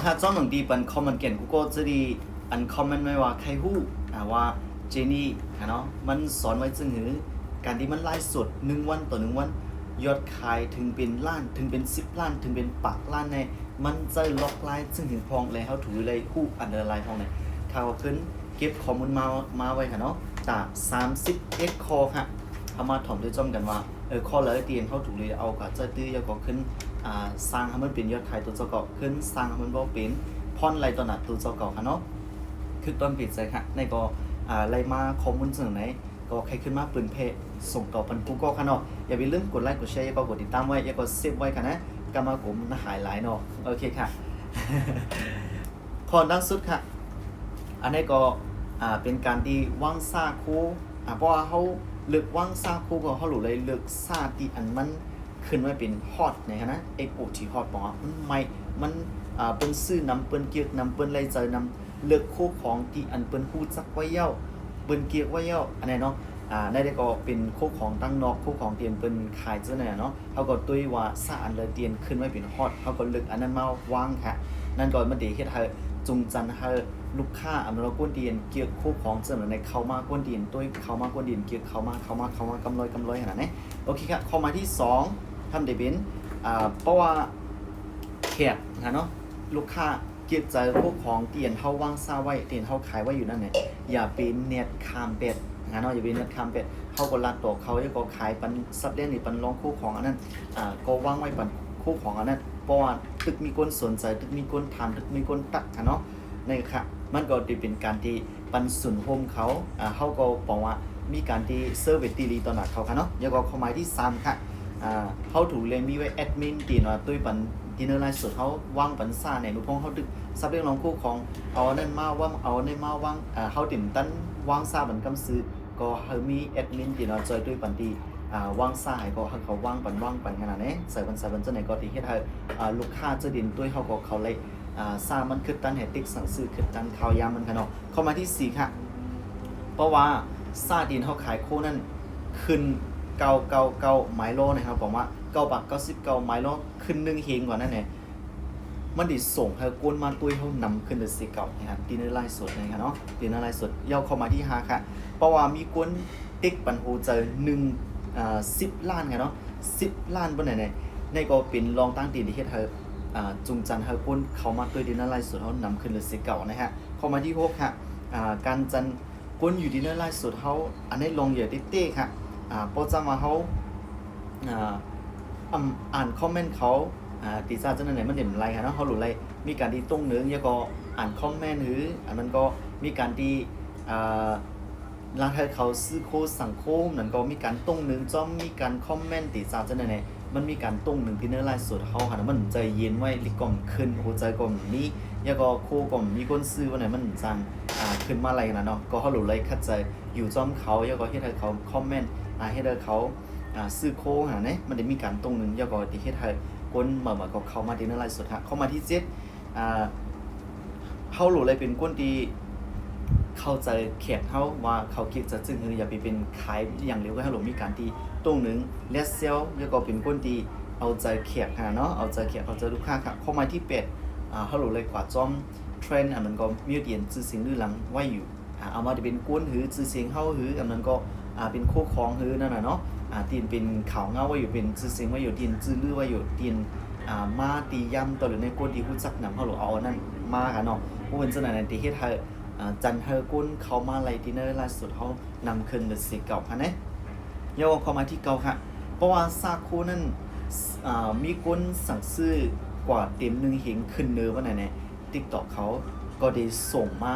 ค่ะจ้องหนึ่งดีเป็นคอมเมนต์เก่งกูก็จะดีอันคอมเมนต์ไม่ว่าใครฮู้ว่าเจนี่เนาะมันสอนไว้จึงหือการที่มันไล่สด1 วันต่อ1 วันยอดขายถึงเป็นล้านถึงเป็น10 ล้านถึงเป็นปักล้านในมันจะล็อกไลน์ซึ่งถึงพองเลยเขาถือเลยฮู้อันเดอร์ไลน์พองเนี่ยข่าวขึ้นเก็บข้อมูลมาไว้ค่ะเนาะตา30 คอค่ะเอามาถ่อมด้วยจ้อมกันว่าข้อเลยเตียนเขาถูกเลยเอากับเจ้าตื้อยาก็ขึ้นสร้างให้มันเป็นยอดขายตัวเจ้าเก่าขึ้นสร้างให้มันบ่เป็นพอนไรตัวหนักตัวเจ้าเก่าค่ะเนาะคือต้นปิดใจค่ะในก็ไรมาข้อมูลส่วนไหนก็ใครขึ้นมาปืนเพจส่งต่อปันกูก็ค่ะเนาะอย่าไปลืมกดไลค์กดแชร์อย่าก็กดติดตามไว้อย่าก็เซฟไว้ค่ะนะกามากลุ่มน่าหายหลายเนาะโอเคค่ะข้อดังสุดค่ะอันนี้ก็เป็นการที่ว่างซาคู่เพราะว่าเขาเลือกว่างซาคู่ก็เขาหลุดเลยเลือกซาที่อันมันขึ้นไว้เป็นฮอตในคณะ XOT ฮอตบอกว่ามันไม่มันเป็นซื่อนำเปิ้นเกียกนำเปิ้นไรใจนำเลือกคู่ของที่อันเปิ้นฮู้จักไว้เย้าเปิ้นเกียกไว้เย้าอันนี้เนาะได้ก็เป็นคู่ของตั้งนอกคู่ของเตียนเปิ้นขายจังได๋เนาะเขาก็ตุ้ยว่าซาอันเลยเตียนขึ้นไว้เป็นฮอตเขาก็เลือกอันนั้นมาวางค่ะนั่นก็มันดีเฮ็ดให้จุงจันให้ลูกค้าอันเราก้นเดียนเกี่ยวคู่ของเสมอในเข้ามาก้นเดียนตุ้ยเข้ามาก้นเดียนเกี่ยวเข้ามากำไรขนาดนี้โอเคครับข้อมาที่2ทำได้เป็นเพราะว่าแขกนะเนาะลูกค้าเกี่ยวใจพวกของเตียนเฮาว่างซาไว้เตียนเฮาขายไว้อยู่นั่นเนี่ยอย่าเป็นเน็ตคามเป็ดนะเนาะอย่าเป็นเน็ตคามเป็ดเฮาก็ลัดต่อเขาแล้วก็ขายปันซับเล่นนี่ปันรองคู่ของอันนั้นก็วางไว้ปันคู่ของอันนั้นเพราะว่าตึกมีคนสนใจตึกมีคนทำตึกมีคนตักนะเนาะนี่ค่ะมันก็จะเป็นการที่ปันสุนโฮมเขาเขาก็บอกว่ามีการที่เซอร์วิสตีรีต่อหน้าเขาค่ะเนาะแล้วก็ข้อหมายที่3ค่ะเขาถูกเลยมีไว้แอดมินตีเนาะตุ้ยปันดินเนอร์ไลน์สุดเขาว่างปันซ่าในนุพงเขาดึกซับเรื่องรองคู่ของเอานั่นมาว่างเอาในมาว่างเขาติ่มตั้นว่างซ่าบันกำซื้อก็เขามีแอดมินตีเนาะจอยตุ้ยปันตีว่างซ่าให้ก็เขาว่างปันขนาดนี้ใส่บันเจ้าไหนก็ตีเฮ็ดให้ลูกค้าจะดินตุ้ยเขาก็เขาเลยซามันคือตันแฮติกสั่งซื้อคือตันข่าวยามมันค่ะเนาะเข้ามาที่4ค่ะเพราะว่าซาดินเขาขายโคนั้นขึ้น999ไมโลนะครับบอกว่า999ไมโลขึ้น1เฮงกว่านั่นแหละมันดิส่งให้กวนมาตุ้ยเขานำขึ้นเดสิเก่านะครับดินเนอร์ไลน์สดนะครับเนาะดินเนอร์ไลน์สดย่อเข้ามาที่5ค่ะเพราะว่ามีกวนติ๊กปันโฮเจอ10 ล้านค่ะเนาะ10 ล้านบนไหนในก็เป็นรองตั้งตีที่เฮ็ดให้จุงจันทร์เฮาปุ้นเข้ามาตัวดินเนอร์ไลน์สุดเฮานำขึ้นเลยสิเก่านะฮะเข้ามาที่6ค่ะการจันปุ้นอยู่ดินเนอร์ไลน์สุดเฮาอันนี้ลงเหยื่อติ๊กๆค่ะโปรจะมาเฮาอ่านคอมเมนต์เขาตีซ่าจังไหนมันเด่นไรค่ะเนาะเฮาหลุดไรมีการที่ตรงเนื้อแล้วก็อ่านคอมเมนต์หรืออันนั้นก็มีการที่ลางให้เขาซื้อโค้ดสั่งโค้ดนั่นก็มีการตรงเนื้อจ้อมมีการคอมเมนต์ตีซ่าจังไหนมันมีการตรงหนึ่งที่เนื้อลายสดเขาหันมันใจเย็นไว้ลิกล่อมขึ้นโอ้ใจก่อมนี้ยาก็โคก่อมมีก้นซื้อวันไหนมันจังขึ้นมาอะไรนะเนาะก็เขาหลุดเลยคัดใจอยู่จอมเขายาก็เฮ็ดให้เขาคอมเมนต์เฮ็ดให้เขาซื้อโคหาเนี่ยมันได้มีการตรงหนึ่งยาก็ที่เฮ็ดให้ก้นเหมือนก็เข้ามาที่เนื้อลายสดฮะเข้ามาที่7เขาหลุดเลยเป็นก้นที่เข้าใจแขกเขาว่าเขาคิดจะจึงอย่าไปเป็นขายอย่างเร็วก็ให้หลงมีการที่ตรงหนึ่งเลสเซลแล้วก็เป็นคนที่เอาใจแขกเนาะเอาใจแขกเอาใจลูกค้าค่ะเข้ามาที่8เขาหลงเลยกว่าจอมเทรนด์อันนั้นก็มีเดียนชื่อเสียงลือหลังไว้อยู่เอามาจะเป็นก้นหือชื่อเสียงเฮาหืออันนั้นก็เป็นโคของหือนั่นน่ะเนาะตีนเป็นข่าวเงาไว้อยู่เป็นชื่อเสียงไว้อยู่ตีนชื่อลือไว้อยู่ตีนมาตีย่ำตัวหรือในก้นที่ฮู้จักนำเขาหลงเอานั่นมาค่ะเนาะผู้เป็นสนั่นที่เฮ็ดให้จันเฮอกุนเขามาไลดินเนอร์ล่าสุดเขานำขึ้นเป็นสีเก่าค่ะเนี่ยโยกเข้ามาที่เก่าค่ะเพราะว่าซาคูนั้นมีคนสั่งซื้อกว่าเต็ม1เฮงขึ้นเนื้อว่าไหนเนี่ยติ๊กต็อกเขาก็ได้ส่งมา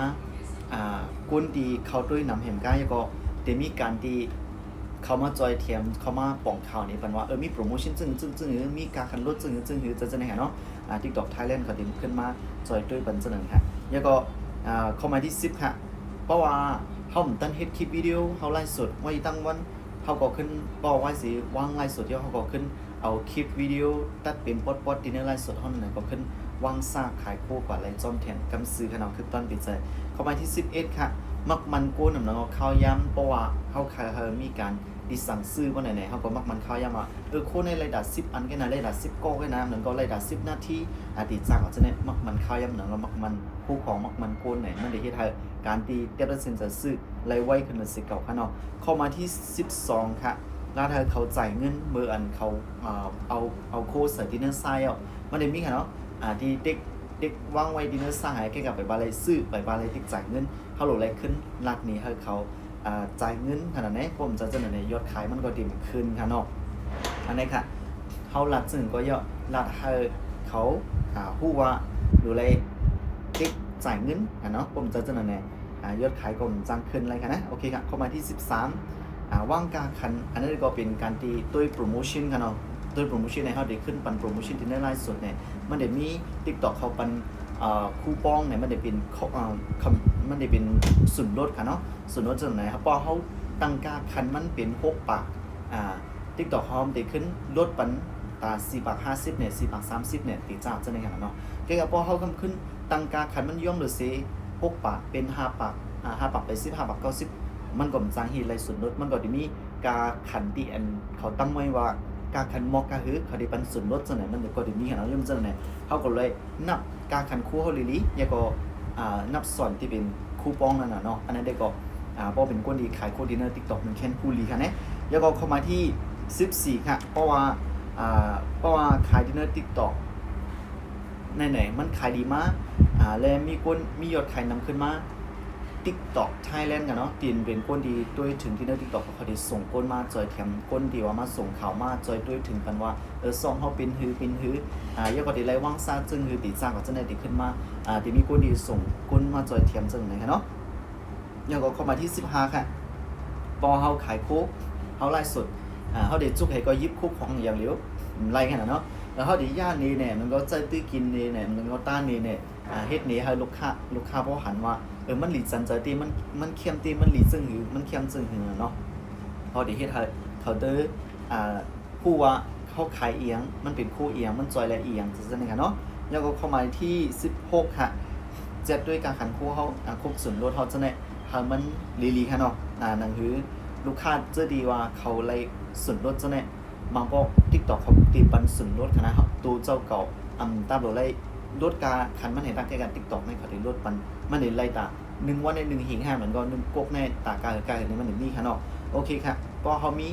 กุนดีเขาด้วยนำแหมก้าก็ได้มีการดีเขามาจอยเทียมเขามาป่องข่าวนี่ปันว่ามีโปรโมชั่นจึงมีการคันรถจึงจะไหนเนาะTikTok Thailand เขาดึงขึ้นมาจอยด้วยปันเสนอค่ะแล้วก็เข้ามาที่10ค่ะเพราะว่าเฮาตั้งเฮ็ดคลิปวิดีโอเฮาไลฟ์สดไว้ตั้งวันเฮาก็ขึ้นบอกไว้สิวางไลฟ์สดเดี๋ยวเฮาก็ขึ้นเอาคลิปวิดีโอตัดเป็นป๊อดๆดินเนอร์ไลฟ์สดเฮานั่นก็ขึ้นวางซากขายโคกว่าไลฟ์จอมแทนกำซื้อขนาดคือต้นปิดใจเข้ามาที่11ค่ะมักมันโกนำเนาะข้าวยำเพราะว่าเฮาขายมีการ ที่สั่งซื้อว่าไหนๆเขาก็มักมันเข้ายามว่าโคในรายได้10อันแค่นั้นรายได้10ก้อนแค่นั้นนั่นก็รายได้10นาทีติจ้างก็จะได้มักมันเข้ายามนั้นแล้วมักมันผู้ของมักมันโกนไหนมันได้เฮ็ดให้การที่เต็มเซ็นจะซื้อรายไว้ขึ้นมาสิเก่าค่ะเนาะเข้ามาที่12ค่ะแล้วถ้าเขาจ่ายเงินเมื่ออันเขาเอาโค้ดใส่ที่เนื้อไส้มันได้มีค่ะเนาะที่เด็กวางไว้ที่เนื้อไส้แค่กับไปบาเลยซื้อไปบาเลยติ๊กจ่ายเงินเขาโหลดอะไรขึ้นรัดนี้ให้เขาจ่ายเงินขนาดนี้ผมจะในยอดขายมันก็ดิ่มขึ้นค่ะเนาะอันนี้ค่ะเขารัดซึ่งก็ยอดรัดให้เขาฮู้ว่าดูแลติ๊กจ่ายเงินเนาะผมจะในยอดขายก็จังขึ้นอะไรค่ะนะโอเคค่ะเข้ามาที่13ว่างกาคันอันนี้ก็เป็นการตีด้วยโปรโมชั่นค่ะเนาะด้วยโปรโมชั่นในเขาได้ขึ้นปันโปรโมชั่นที่ในไลฟ์สดเนี่ยมันได้มี TikTok เขาปันคูปองเนี่ยมันได้เป็นมันได้เป็นส่วนลดค่ะเนาะส่วนลดจากไหนครับพอเขาตั้งกาคันมันเป็น6บาทTikTok เขาได้ขึ้นลดปัน4บาท50เนี่ย4บาท30เนี่ยตีจ้าจะในขนาดเนาะเกี่ยวกับพอเขาขึ้นตั้งกาคันมันย่อมหรือสิ6บาทเป็น5บาท5บาทไป15บาท90มันก็มันจ้างฮีไรส่วนลดมันก็จะมีกาคันที่เขาตั้งไว้ว่ากาคันมอกกาหือเขาได้ปันส่วนลดจังไหนมันก็จะมีขนาดย่อมจังไหนเขาก็เลยนับกาคันคู่เขาลิลิแล้วก็นับส่วนที่เป็นคูปองนั่นน่ะเนาะอันนั้นได้ก็เพราะเป็นคนดีขายโคดิเนอร์ TikTok มันแค่นคู่ลีค่ะเนี่ยแล้วก็เข้ามาที่14ค่ะเพราะว่าขายดินเนอร์ TikTok ไหนๆมันขายดีมากและมียอดขายนำขึ้นมา TikTok Thailand กันเนาะตีนเป็นก้นดีด้วยถึงที่เนอร์ TikTok เขาได้ส่งก้นมาจอยแถมก้นดีว่ามาส่งข่าวมาจอยด้วยถึงกันว่าซ่องเฮาเป็นหื้อยาก็ได้ไล่ว่างซ่าจึงคือติสร้างก็จะได้ติขึ้นมาที่มีก้นดีส่งก้นมาจอยแถมจังไหนค่ะเนาะแล้วก็เข้ามาที่15ค่ะพอเฮาขายโค้กเฮาไลฟ์สดเฮาได้จุกให้ก็ยิบคุกของอย่างเดียวไล่แค่นั้นเนาะแล้วเฮาได้ย่านนี้เนี่ยมันก็ใจตื้อกินนี่เนี่ยมันก็ต้านนี่เนี่ยเฮ็ดนี้ให้ลูกค้าเพราะหันว่ามันหลีจันใจตีมันเข้มตีมันหลีซึ่งหือมันเข้มซึ่งหือเนาะพอได้เฮ็ดให้เขาเตอผู้ว่าเขาขายเอียงมันเป็นคู่เอียงมันจอยและเอียงจังซั่นค่ะเนาะแล้วก็เข้ามาที่16ค่ะเจ็ดด้วยการขันคู่เฮาคุกส่วนลดเฮาจังได๋ให้มันลีค่ะเนาะนั่นคือลูกค้าจะดีว่าเขาไล่ส่วนลดจังได๋บางพวก TikTok เขาตีปันส่วนลดค่ะนะครับตัวเจ้าเก่าตามโดไล่ลดกาคันมันเห็นตั้งแต่การ TikTok ในเขาได้ลดปันมันได้ไล่ตา1วันใน1หิง5เหมือนก็1กกในตากานี่มันมีค่ะเนาะโอเคค่ะพอเขามี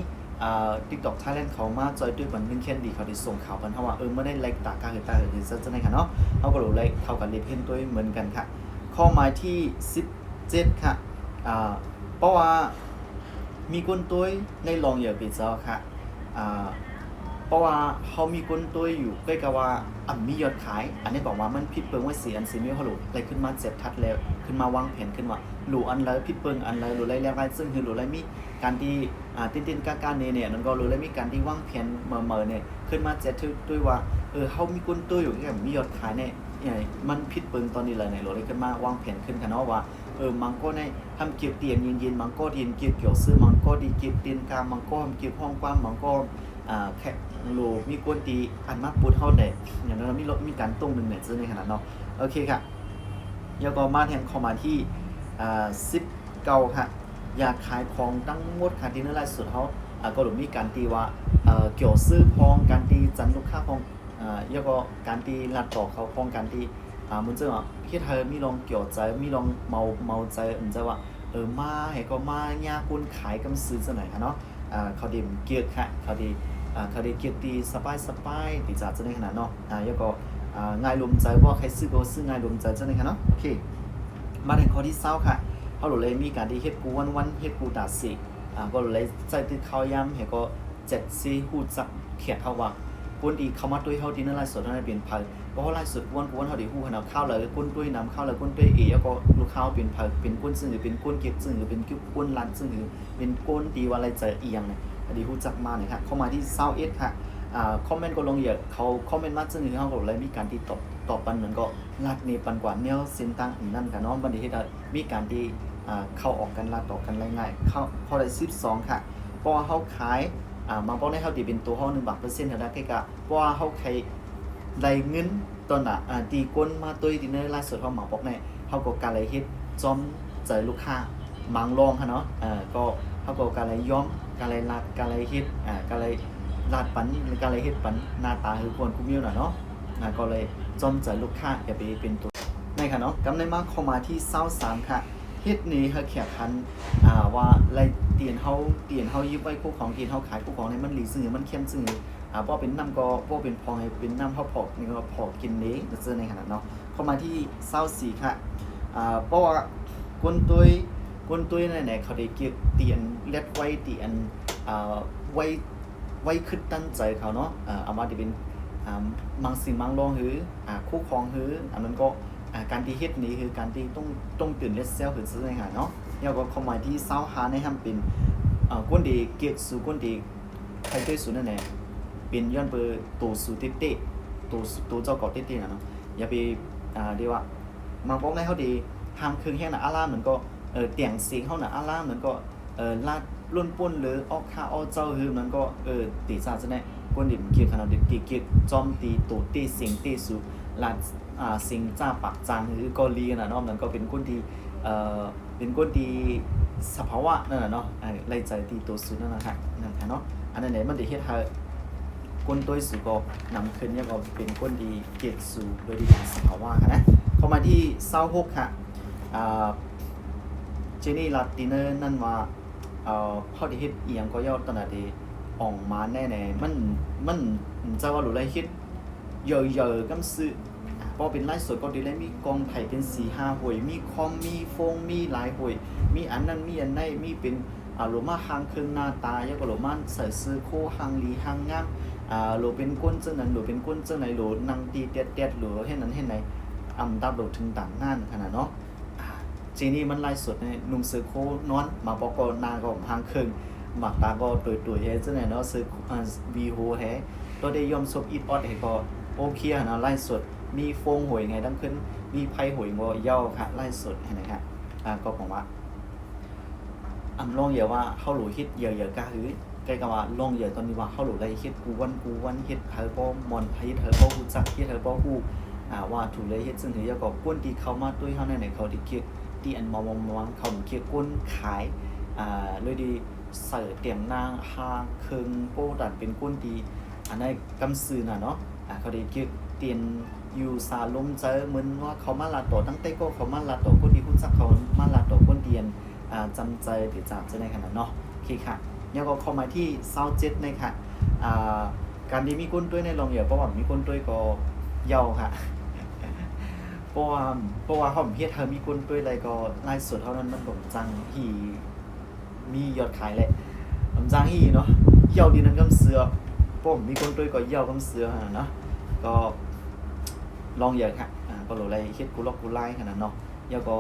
TikTok Thailand เขามาจอยด้วยปัน1แคนดีเขาได้ส่งข่าวปันเฮาว่ามันได้ไล่ตากานี่ซะจังได๋ค่ะเนาะเฮาก็รู้ไล่เท่ากันเลเพนตัวเหมือนกันค่ะข้อหมายที่17ค่ะเพราะว่ามีคนตัวในลองอย่าไปเจ้าค่ะเพราะว่าเขามีคนตัวอยู่ใกล้กับว่ามียอดขายอันนี้บอกว่ามันผิดเปิงไว้4อัน4มีเขาหลุดอะไรขึ้นมา7ทัดแล้วขึ้นมาวางแผนขึ้นว่าหลุอันแล้วผิดเปิงอันแล้วหลุอะไรแล้วไงซึ่งคือหลุอะไรมีการที่ติ้นๆก้าๆเนี่ยนั่นก็หลุแล้วมีการที่วางแผนเมื่อเนี่ยขึ้นมา7ด้วยว่าเขามีคนตัวอยู่กับมียอดขายเนี่ยมันผิดเปิงตอนนี้เลยเนี่ยหลุเลยขึ้นมาวางแผนขึ้นกันเนาะว่ามังก็ในทำเก็บเตียนเย็นๆมังก็เตียนเก็บเกี่ยวซื้อมังก็ดีเก็บเตียนกลางมังก็เก็บห้องกว้างมังก็แค่โลมีกวนตีอันมากปูดเท่าใดอย่างนั้นมีการตรงนึงเนี่ยซื้อในขนาดเนาะโอเคค่ะแล้วก็มาแทงเข้ามาที่19ค่ะอยากขายของทั้งหมดค่ะที่เนื้อลายสุดเขาก็มีการตีว่าเกี่ยวซื้อพองการตีจันลูกค้าพองแล้วก็การตีลัดต่อเขาพองการตีมันจะว่าพี่เธอมีลองเกี่ยวใจมีลองเมาใจจะว่ามาให้ก็มาญาคุณขายกำซื้อซะหน่อยค่ะเนาะเขาดิมเกียรค่ะเขาได้เกียรติสบายติจ่าจะในขนาดเนาะแล้วก็ง่ายลมใจว่าใครซื้อก็ซื้อง่ายลมใจจะในขนาดเนาะโอเคมาถึงข้อที่20ค่ะเขาเลยมีการที่เฮ็ดกูวันเฮ็ดกูตาสิก็เลยใจติดข้าวยำเฮก็7-4ฮู้จักเขียนเขาว่าคนดีเข้ามาด้วยเฮาที่นั่นไลฟ์สดนั่นเป็นภัยเพราะไลฟ์สดวันเฮาได้ฮู้ขนาดข้าวเลยคนด้วยนำข้าวเลยคนด้วยแล้วก็ลูกค้าเป็นภัยเป็นคนซึ่งหรือเป็นคนเก็บซึ่งหรือเป็นคนร้านซึ่งหรือเป็นคนดีว่าอะไรจะเอียงเนี่ยดีฮู้จักมาเนี่ยครับเข้ามาที่21ค่ะคอมเมนต์ก็ลงเยอะเขาคอมเมนต์มาซึ่งเฮาก็เลยมีการที่ตอบปันเหมือนก็ลาดนี่ปันกว่าแนวเส้นทางนั่นกันเนาะบัดนี้เฮ็ดมีการที่เข้าออกกันลาดต่อกันง่ายๆเข้าได้12ค่ะเพราะว่าเฮาขายบางพวกนี้เฮาตีเป็นตัวเฮา1 บาทเปอร์เซ็นต์เท่านั้นแค่ก็เพราะว่าเฮาใครได้เงินตอนน่ะตีก้นมาตัวดินเนอร์ล่าสุดเฮาหมาพวกนี้เฮาก็การเลยเฮ็ดจอมใจลูกค้ามังลองค่ะเนาะก็เฮาก็การเลยยอม การเลยลาดการเลยเฮ็ดการเลยลาดปันการเลยเฮ็ดปันหน้าตาคือควรคุ้มอยู่น่ะเนาะก็เลยจอมใจลูกค้าอย่าไปเป็นตัวในค่ะเนาะกำในมาเข้ามาที่23ค่ะเฮ็ดนี้เฮาแขกคันว่าไล่เตียนเฮายิบไว้คู่ของเตียนเฮาขายคู่ของให้มันหลีซื่อมันเข้มซื่อบ่เป็นน้ำก็บ่เป็นพองให้เป็นน้ำเฮาพอกนี่ก็พอกกินเด้ซื่อในขนาดเนาะเข้ามาที่24ค่ะเพราะว่ากวนตุ้ยไหนๆเขาได้เก็บเตียนเล็ดไว้เตียนไว้ขึ้นตั้งใจเขาเนาะเอามาที่เป็นมังสิ่งมังลองหือคู่ครองหืออันนั้นก็การที่เฮ็ดนี้คือการที่ต้องตื่นเลสเซลคือซื้อในหาเนาะแล้วก็เข้ามาที่เซาหาในทำเป็นก้นดีเกียรติสู่ก้นดีใครได้สู่นั่นแหละเป็นย้อนเบอร์ตัวสู่เต้ตัวเจ้าเกาะเต้นะเนาะอย่าไปเดี๋ยวว่ามาบอกในเขาดีทำเครื่องแห้งน่ะอาร่าเหมือนก็เตียงเสียงเขาน่ะอาร่าเหมือนก็ลาดล้นป่นหรือออกค่าออกเจ้าหือมันก็ตีซาซะแน่ก้นดิบเกียรขนาดดิบเกียรจอมตีตัวเต้เสียงเต้สู่ลาดสิงจ้าปักจางหรือกอลีน่ะเนาะมันก็เป็นคนที่เป็นคนที่สภาวะนั่นน่ะเนาะไล่ใจที่ตัวสุดนั่นนะครับนั่นค่ะเนาะอันนั้นมันได้เฮ็ดให้คนตัวสุก็นำขึ้นเนี่ยก็เป็นคนที่เก็บสู่โดยที่สภาวะค่ะนะเข้ามาที่26ค่ะเจนี่ลาติเนอร์นั่นว่าพอที่เฮ็ดอีหยังก็ย่อตอนนั้นที่ออกมาแน่ๆมันจะว่าหรืออะไรเฮ็ดเยอะๆกำซื้อพอเป็นไลฟ์สดก็ดีแล้วมีกองไผ่เป็น 4-5 หวยมีคอมมีโฟงมีหลายหวยมีอันนั้นมีอันนั้นมีเป็นโลมาหางเครื่องหน้าตายก็โลมาใส่ซื้อโคหางลีหางงามโลเป็นก้นเจ้านั้นโลเป็นก้นเจ้าไหนโลนางตีเด็ดๆโลเฮ็ดนั้นเฮ็ดไหนดับโลถึงต่างงานขนาดเนาะจีนี่มันไลฟ์สดในนุ่มซื้อโคนอนมาบอกก็นางก็หางเครื่องหมักตาก็ตุยๆเฮ็ดจังไหนเนาะซื้อวีโฮแฮตัวได้ยอมซบอีทออดให้ก็โอเคนะไลฟ์สดมีโฟงหวยไงดังขึ้นมีไพ่หวยงอย่อค่ะไล่สดนะครับก็ผมว่าลองเยอะว่าเข้าหลูฮิตเยอะๆก็คือใกล้กับว่าลองเยอะตอนนี้ว่าเข้าหลูไรฮิตกูวันฮิตเธอก็มอนฮิตเธอก็ฮู้จักฮิตเธอก็ฮู้ว่าถูกเลยฮิตซึ่งถือยาก็ก้นที่เขามาด้วยเขาในเขาที่เกี่ยวที่อันมองเขาเกี่ยวก้นขายเลยดีใส่เตียงนางหางเคิงโป้ดันเป็นก้นดีอันนั้นกำซื้อน่ะเนาะเขาได้เกี่ยวเตียนอยู่ซาลมเจอเหมือนว่าเขามาลาต่อตั้งแต่ก็เขามาลาต่อคนที่รู้จักเขามาลาต่อคนเดียนจำใจติดจับจะในขนาดเนาะโอเคค่ะแล้วก็เข้ามาที่27ในค่ะการที่มีก้นด้วยในโรงเรียนเพราะว่ามีก้นด้วยก็เยาค่ะเพราะว่าเขาเพียรเธอมีก้นด้วยอะไรก็ไล่สดเท่านั้นมันผมจังฮีมียอดขายแหละผมจังฮีเนาะเยาดีนั้นก็เสือผมมีก้นด้วยก็เยาก็เสือเนาะก็ลองเยอะค่ะก็หลายคิดกูล็อกกูไล่ขนาดเนาะแล้วก็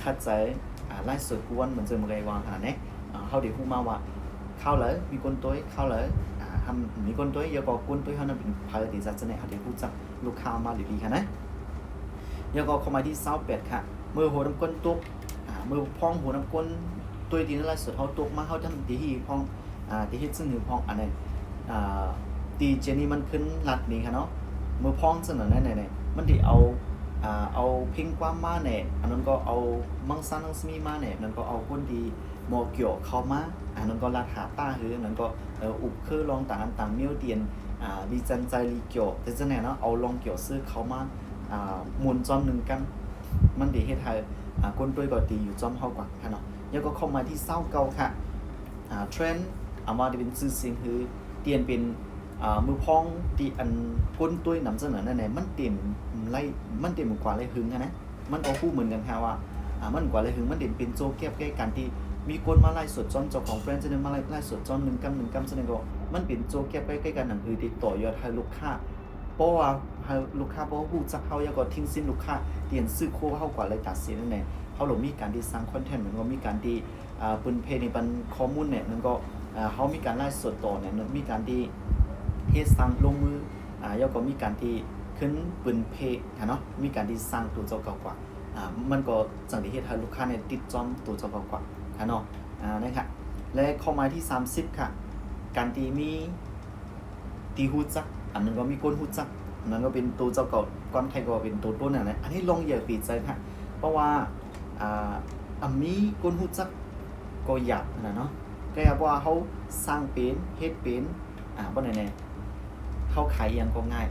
คัดใจไล่สุดกูวันเหมือนเจอมาไงวางขนาดนี้เขาเดี๋ยวพูดมาว่าเข้าเลยมีคนตัวเข้าเลยทำมีคนตัวแล้วก็คนตัวเขานั้นเป็นพาร์ติจัดจะไหนเขาเดี๋ยวพูดจับลูกค้ามาดีๆค่ะนะแล้วก็เข้ามาที่28ค่ะมือหัวน้ำก้นตุกมือพองหัวน้ำก้นตัวตีนั่นไล่สุดเขาตุกมาเขาทำตีที่พองตีที่ซึ่งหนึ่งพองอันนี้ตีเจนี่มันขึ้นหลัดนี้ค่ะเนาะมือพ้องเสนอแน่ๆมันที่เอาเพ่งความมาแน่อันนั้นก็เอามังซันนังสมีมาแน่นั้นก็เอาคนดีหมอเกี่ยวเข้ามาอันนั้นก็ราคาต้าหือนั้นก็อุบคือลองต่างเมียวเตียนดีจันใจรีเกี่ยวแต่จะแน่เนาะเอาลองเกี่ยวซื้อเข้ามามูลจอมหนึ่งกันมันดีเฮ็ดให้คนด้วยก็ตีอยู่จอมเฮากว่าค่ะเนาะแล้วก็เข้ามาที่เศร้าเก่าค่ะเทรนด์เอามาเป็นชื่อเสียงคือเตียนเป็นมือพ้องที่อันก้นตุ้ยนำเสนอนั่นแหละมันเต็มไล่มันเต็มกว่าไรหึงนะมันก็คู่เหมือนกันค่ะว่ามันกว่าไรหึงมันเต็มเป็นโจแก้ใกล้กันที่มีคนมาไล่สดจอนเจ้าของแบรนด์จะได้มาไล่สดจอน1 กำแสดงว่ามันเป็นโจแก้ใกล้กันนั่นคือติดต่อยอดให้ลูกค้าเพราะว่าให้ลูกค้าเพราะฮู้จักเฮาแล้วก็ทิ้งสิ้นลูกค้าเปลี่ยนซื้อโคเฮากว่าเลยตัดสินนั่นแหละเฮาหลงมีการที่สร้างคอนเทนต์เหมือนว่ามีการที่เปิ้นเพจนี่ปันข้อมูลเนี่ยมันก็เฮามีการไล่สดต่อเนี่ยมีการที่เฮ็ดสร้างลงมือแล้วก็มีการที่ขึ้นปืนเพค่ะเนาะมีการที่สร้างตัวเจ้าเก่ากว่ามันก็จังที่เฮ็ดให้ลูกค้าเนี่ยติดจอมตัวเจ้าเก่ากว่าค่ะเนาะนะครับและเข้ามาที่30ค่ะการที่มีที่ฮู้จักอันนั้นก็มีคนฮู้จักอันนั้นก็เป็นตัวเจ้าเก่าก่อนไทยก็เป็นตัวต้นน่ะนะอันนี้ลงอย่าปีใจค่ะเพราะว่ามีคนฮู้จักก็อยากนะเนาะ ก็ว่าเขาสร้างเป็นเฮ็ดเป็นบ่แน่ๆเขาขายอีหยังก็ง่าย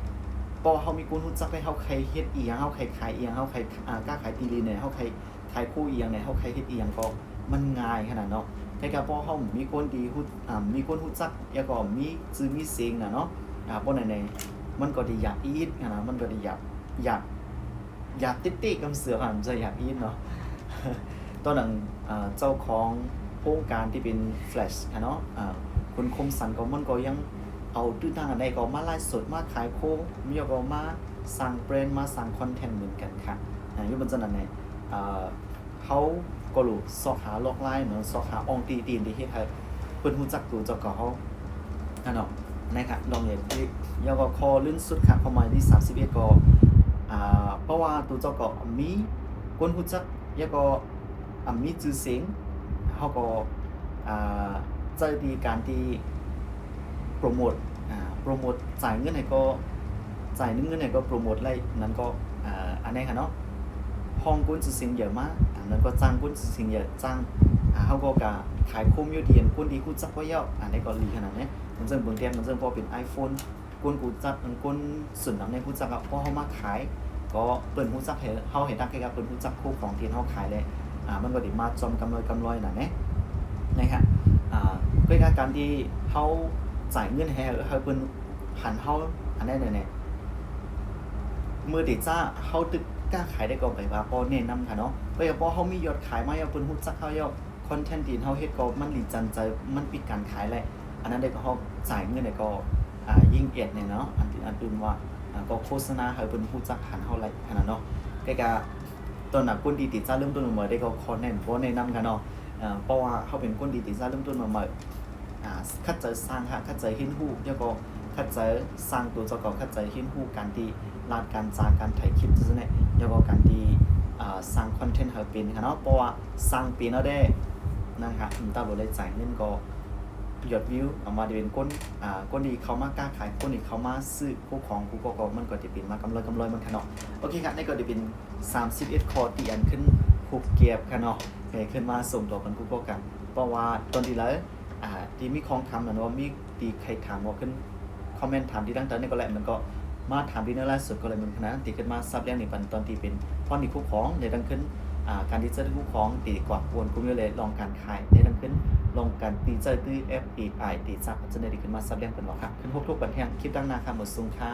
เพราะเขามีคนรู้จักให้เขาใครเฮ็ดอีหยังเขาใครขายอีหยังเขาใครกล้าขายตีลีเนี่ยเขาใครขายคู่อีหยังเนี่ยเขาใครเฮ็ดอีหยังก็มันง่ายขนาดเนาะแต่ก็เพราะเขามีคนดีมีคนรู้จักแล้วก็มีชื่อมีเสียงน่ะเนาะบ่แน่ๆมันก็ได้อยากอีทนะมันก็ได้อยากติ๊กๆกำเสือค่ะมันจะอยากอีทเนาะ ตอนนั้นเจ้าของโครงการที่เป็นแฟลชเนาะคุณคมสันก็มันก็ยังเอาตื้อทางอันใดก็มาไลฟ์สดมาขายโค้งมีก็มาสร้างแบรนด์มาสร้างคอนเทนต์เหมือนกันค่ะอยู่บนจันนั้นเนี่ยเขาก็รู้สอกหาลอกไลน์เนาะสอกหาองตีตีนที่เฮ็ดให้เพิ่นรู้จักตัวเจ้าของเขาเนาะนะครับลองเห็นที่ยก็คอลื่นสุดค่ะประมาณที่31ก็เพราะว่าตัวเจ้าก็มีคนรู้จักแล้วก็มีชื่อเสียงเขาก็ใจดีการที่โปรโมทจ่ายเงินให้ก็จ่ายเงินให้ก็โปรโมทอะไรนั้นก็อันนี้ค่ะเนาะห้องกุ้นชื่อเสียงเยอะมากอันนั้นก็จ้างกุ้นชื่อเสียงเยอะจ้างเขาก็กะขายคุ้มอยู่เดียนกุ้นดีกุ้นจักว่าเยอะอันนี้ก็ดีขนาดนี้มันซึ่งเบื้องต้นมันซึ่งพอเป็น iPhone กุ้นกูจักกุ้นส่วนหนังในกุ้นจักเพราะเขามาขายก็เปิดกุ้นจักให้เขาเห็นนักแค่เปิดกุ้นจักคู่ของที่เขาขายเลยมันก็ได้มาจอมกำไรน่ะนะครับก็การที่เขาจ่ายเงินให้เพิ่นหันเขาอันนั้นเนี่ยมือติดจ้าเขาตึกกล้าขายได้ก็ไปว่าพอแนะนำค่ะเนาะก็อย่าพอเขามียอดขายมาอย่าเพิ่นฮู้จักเขายอดคอนเทนต์ที่เขาเฮ็ดก็มันหลีจันใจมันปิดการขายแหละอันนั้นได้ก็เขาจ่ายเงินได้ก็ยิ่งเอียดเนี่ยเนาะอันอื่นว่าก็โฆษณาให้เพิ่นฮู้จักหันเฮาไหลขนาดเนาะก็ตอนน่ะคนดีติดจ้าเริ่มต้นมาได้ก็ขอแนะนำกันเนาะเพราะว่าเขาเป็นคนดีติดจ้าเริ่มต้นมาใหม่คัดใจสร้างค่ะคัดใจเห็นฮู้แล้วก็คัดใจสร้างตัวเจ้าก็คัดใจเห็นฮู้การที่ลาดการจาการถ่ายคลิปจังซี่เนี่ยแล้วก็การที่สร้างคอนเทนต์ให้เป็นค่ะเนาะเพราะว่าสร้างเป็นแล้วได้นะครับตามบ่ได้จ่ายเงินก็ยอดวิวออกมาได้เป็นคนที่เขามากล้าขายคนที่เขามาซื้อคู่ของคู่ก็มันก็จะเป็นมากำไรมันค่ะเนาะโอเคครับนี่ก็จะเป็น31คอร์ที่อันขึ้นผูกเกียบค่ะเนาะขึ้นมาส่งต่อกันคู่กันเพราะว่าตอนที่แล้วที่มีของคำนะว่ามีตีใครถามว่าขึ้นคอมเมนต์ถามที่ตั้งแต่นี่ก็แหละมันก็มาถามที่นั่นล่าสุดก็เลยมันขนาดตีขึ้นมาซับเรื่องในตอนที่เป็นพอนี่คู่ของในดังขึ้นการที่จะได้คู่ของตีกว่าวนกุ้งเลยลองการขายในดังขึ้นลองการตีเจอตื้อ FDI ตีซับจะได้ขึ้นมาซับเรื่องเป็นหรอครับขึ้นพบทุกปัญหาคลิปตั้งนาคาหมดซุ้งค่า